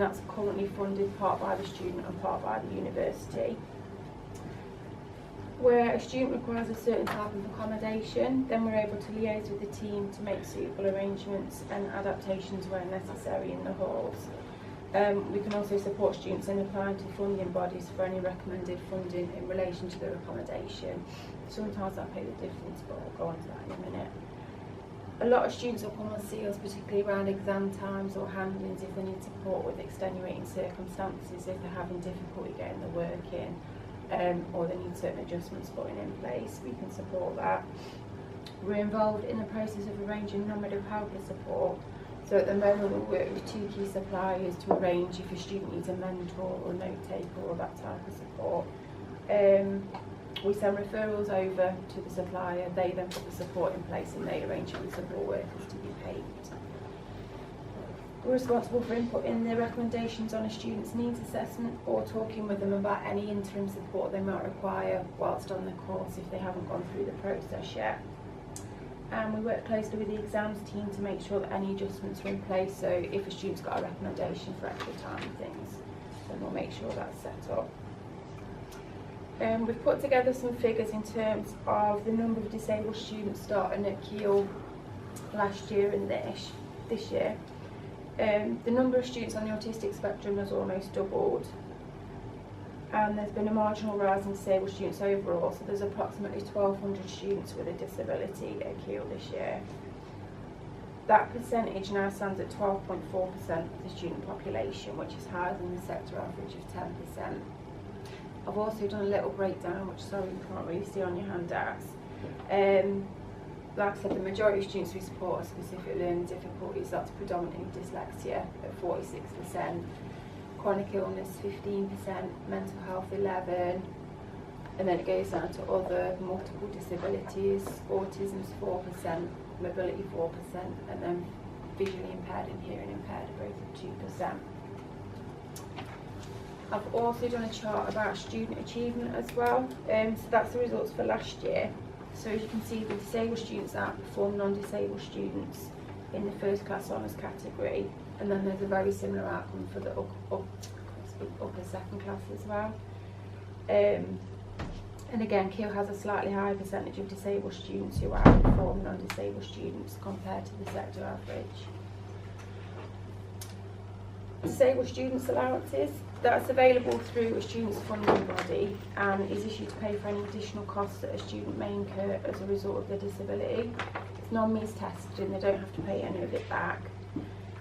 and that's currently funded part by the student and part by the university. Where a student requires a certain type of accommodation, then we're able to liaise with the team to make suitable arrangements and adaptations where necessary in the halls. We can also support students in applying to funding bodies for any recommended funding in relation to their accommodation. Sometimes I pay the difference, but I'll go on to that in a minute. A lot of students will come and see us, particularly around exam times or handlings, if they need support with extenuating circumstances, if they're having difficulty getting the work in, or they need certain adjustments putting in place. We can support that. We're involved in the process of arranging non-medical helper support. So at the moment we work with 2 key suppliers to arrange if a student needs a mentor or a note taker or that type of support. We send referrals over to the supplier, they then put the support in place and they arrange for the support workers to be paid. We're responsible for inputting the recommendations on a student's needs assessment or talking with them about any interim support they might require whilst on the course if they haven't gone through the process yet. And we work closely with the exams team to make sure that any adjustments are in place, so if a student's got a recommendation for extra time and things, then we'll make sure that's set up. We've put together some figures in terms of the number of disabled students starting at Keele last year and this year. The number of students on the autistic spectrum has almost doubled, and there's been a marginal rise in disabled students overall, so there's approximately 1,200 students with a disability at Keele this year. That percentage now stands at 12.4% of the student population, which is higher than the sector average of 10%. I've also done a little breakdown, which sorry you can't really see on your handouts. Like I said, the majority of students we support are specific learning difficulties. That's predominantly dyslexia at 46%, chronic illness 15%, mental health 11%, and then it goes down to other multiple disabilities. Autism's 4%, mobility 4%, and then visually impaired and hearing impaired are both at 2%. I've also done a chart about student achievement as well, so that's the results for last year. So as you can see, the disabled students outperform non-disabled students in the first class honours category, and then there's a very similar outcome for the upper second class as well. And again, Keele has a slightly higher percentage of disabled students who outperform non-disabled students compared to the sector average. Disabled students allowances, that's available through a student's funding body and is issued to pay for any additional costs that a student may incur as a result of their disability. It's non-means tested and they don't have to pay any of it back.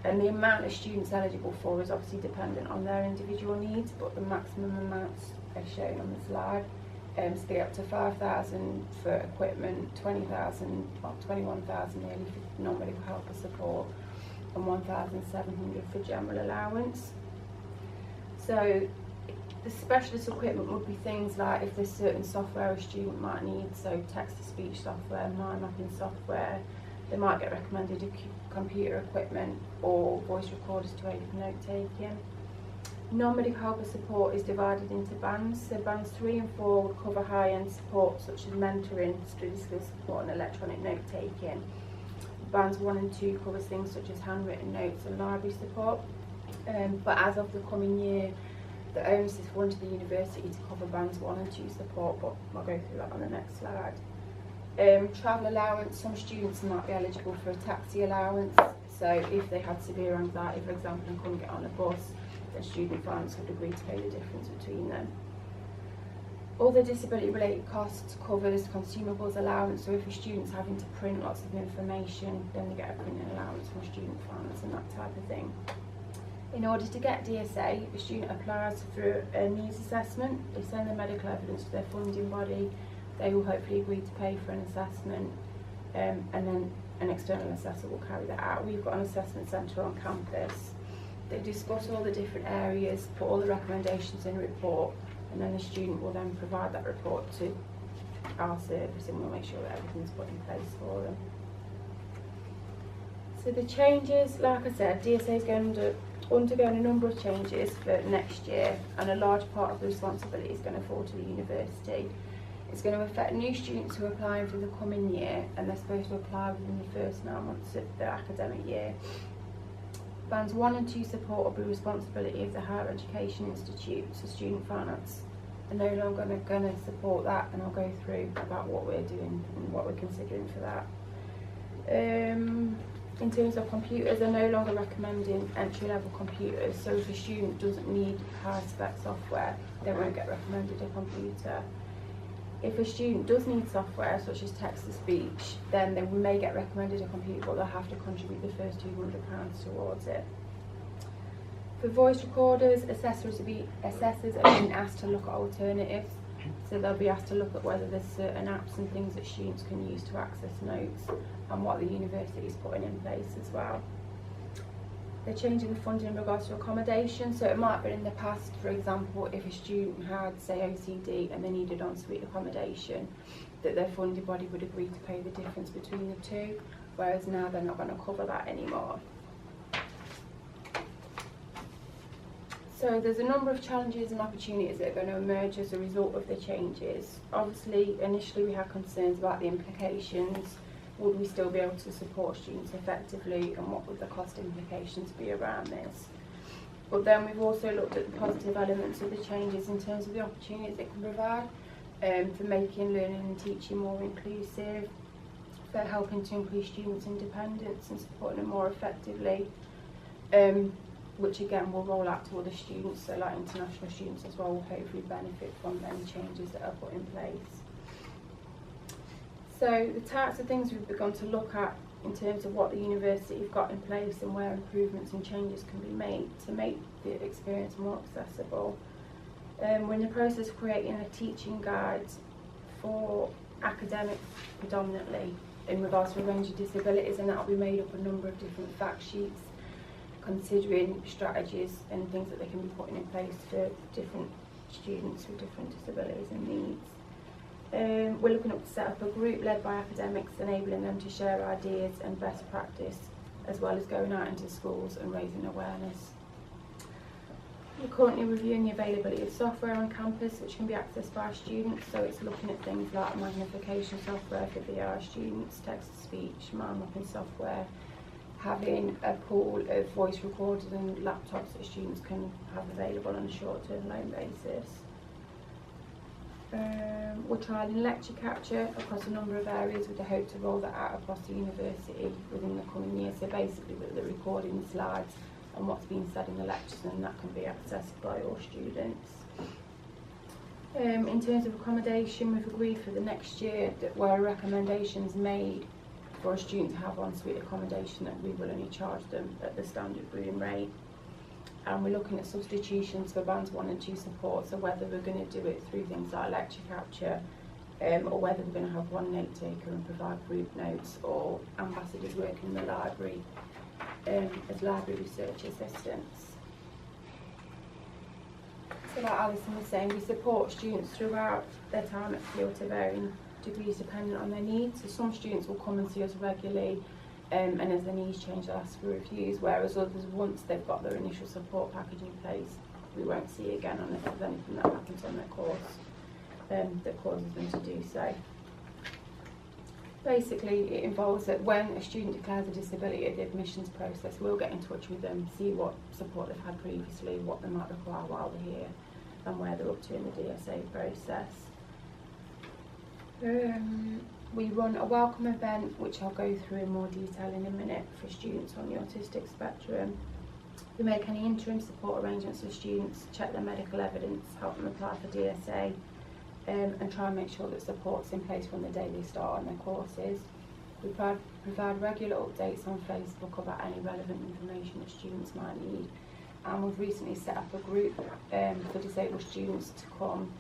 And the amount of students eligible for is obviously dependent on their individual needs, but the maximum amounts are shown on the slide. So they get up to 5,000 for equipment, 20,000, well 21,000 nearly for non-medical helper support, and 1,700 for general allowance. So the specialist equipment would be things like if there's certain software a student might need, so text-to-speech software, mind mapping software, they might get recommended computer equipment or voice recorders to aid with note-taking. Non-medical helper support is divided into bands, so bands 3 and 4 would cover high-end support such as mentoring, study skills support and electronic note-taking. Bands 1 and 2 covers things such as handwritten notes and library support. But as of the coming year, the onus is fallen to the university to cover bands 1 and 2 support, but I'll go through that on the next slide. Travel allowance, some students might be eligible for a taxi allowance, so if they had severe anxiety, for example, and couldn't get on a bus, then student finance would agree to pay the difference between them. Other disability related costs covers consumables allowance, so if a student's having to print lots of information, then they get a printing allowance from student finance and that type of thing. In order to get DSA, the student applies for a needs assessment. They send their medical evidence to their funding body. They will hopefully agree to pay for an assessment, and then an external assessor will carry that out. We've got an assessment centre on campus. They discuss all the different areas, put all the recommendations in a report, and then the student will then provide that report to our service and we'll make sure that everything's put in place for them. So the changes, like I said, DSA is undergoing a number of changes for next year, and a large part of the responsibility is going to fall to the university. It's going to affect new students who are applying for the coming year, and they're supposed to apply within the first 9 months of the academic year. Bands 1 and 2 support will be responsibility of the higher education institute, so student finance are no longer going to support that, and I'll go through about what we're doing and what we're considering for that. In terms of computers, they're no longer recommending entry-level computers, so if a student doesn't need high-spec software, they won't get recommended a computer. If a student does need software, such as text-to-speech, then they may get recommended a computer, but they'll have to contribute the first £200 towards it. For voice recorders, assessors are being asked to look at alternatives. So they'll be asked to look at whether there's certain apps and things that students can use to access notes, and what the university is putting in place as well. They're changing the funding in regards to accommodation, so it might have been in the past, for example, if a student had, say, OCD and they needed en-suite accommodation, that their funding body would agree to pay the difference between the two, whereas now they're not going to cover that anymore. So there's a number of challenges and opportunities that are going to emerge as a result of the changes. Obviously, initially we had concerns about the implications. Would we still be able to support students effectively, and what would the cost implications be around this? But then we've also looked at the positive elements of the changes in terms of the opportunities it can provide for making learning and teaching more inclusive, for helping to increase students' independence and supporting them more effectively, which again will roll out to other students, so like international students as well will hopefully benefit from any changes that are put in place. So the types of things we've begun to look at in terms of what the university have got in place and where improvements and changes can be made to make the experience more accessible. We're in the process of creating a teaching guide for academics predominantly in regards to a range of disabilities, and that will be made up of a number of different fact sheets considering strategies and things that they can be putting in place for different students with different disabilities and needs. We're looking up to set up a group led by academics, enabling them to share ideas and best practice, as well as going out into schools and raising awareness. We're currently reviewing the availability of software on campus which can be accessed by students, so it's looking at things like magnification software for VR students, text-to-speech, mind-mapping software, having a pool of voice recorders and laptops that students can have available on a short-term loan basis. We're trialling lecture capture across a number of areas with the hope to roll that out across the university within the coming year. So basically we're recording the slides and what's being said in the lectures, and that can be accessed by all students. In terms of accommodation, we've agreed for the next year that where recommendations made for a student to have en-suite accommodation, that we will only charge them at the standard room rate. And we're looking at substitutions for bands 1 and 2 support, so whether we're going to do it through things like lecture capture, or whether we're going to have one note taker and provide group notes, or ambassadors working in the library as library research assistants. So like Alison was saying, we support students throughout their time at Keele to varying degrees dependent on their needs. So some students will come and see us regularly, and as their needs change they'll ask for reviews, whereas others, once they've got their initial support package in place, we won't see again unless there's anything that happens on their course that causes them to do so. Basically it involves that when a student declares a disability at the admissions process, we'll get in touch with them, see what support they've had previously, what they might require while they're here, and where they're up to in the DSA process. We run a welcome event, which I'll go through in more detail in a minute, for students on the autistic spectrum. We make any interim support arrangements for students, check their medical evidence, help them apply for DSA, and try and make sure that support's in place from the day they start on their courses. We provide regular updates on Facebook about any relevant information that students might need, and we've recently set up a group for disabled students to come,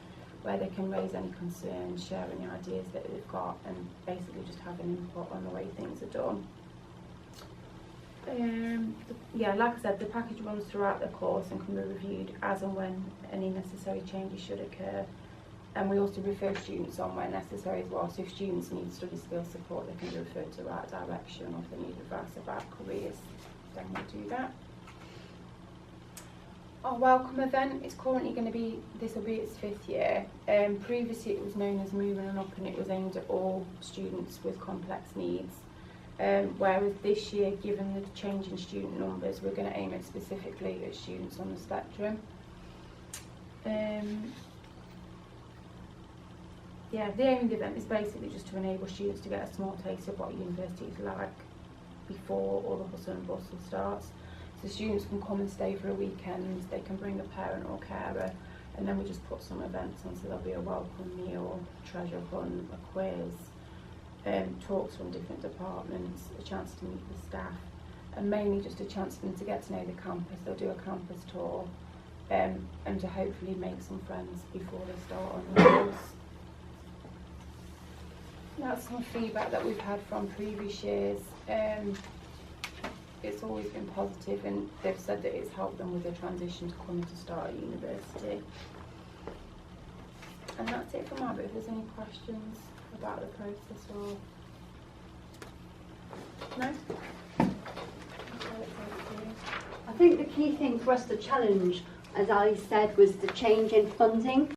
where they can raise any concerns, share any ideas that they've got, and basically just have an input on the way things are done. Yeah, like I said, the package runs throughout the course and can be reviewed as and when any necessary changes should occur. And we also refer students on where necessary as well, so if students need study skills support, they can be referred to the right direction, or if they need advice about careers, then we'll do that. Our welcome event is currently going to be, this will be its 5th year. Previously it was known as Moving and Up, and it was aimed at all students with complex needs. Whereas this year, given the change in student numbers, we're going to aim it specifically at students on the spectrum. Yeah, the aim of the event is basically just to enable students to get a small taste of what university is like before all the hustle and bustle starts. So students can come and stay for a weekend, they can bring a parent or carer, and then we just put some events on, so there'll be a welcome meal, treasure hunt, a quiz, talks from different departments, a chance to meet the staff, and mainly just a chance for them to get to know the campus. They'll do a campus tour, and to hopefully make some friends before they start on the course. That's some feedback that we've had from previous years. It's always been positive, and they've said that it's helped them with their transition to coming to start at university. And that's it from our bit. If there's any questions about the process or no? I think the key thing for us to challenge, as Ali said, was the change in funding.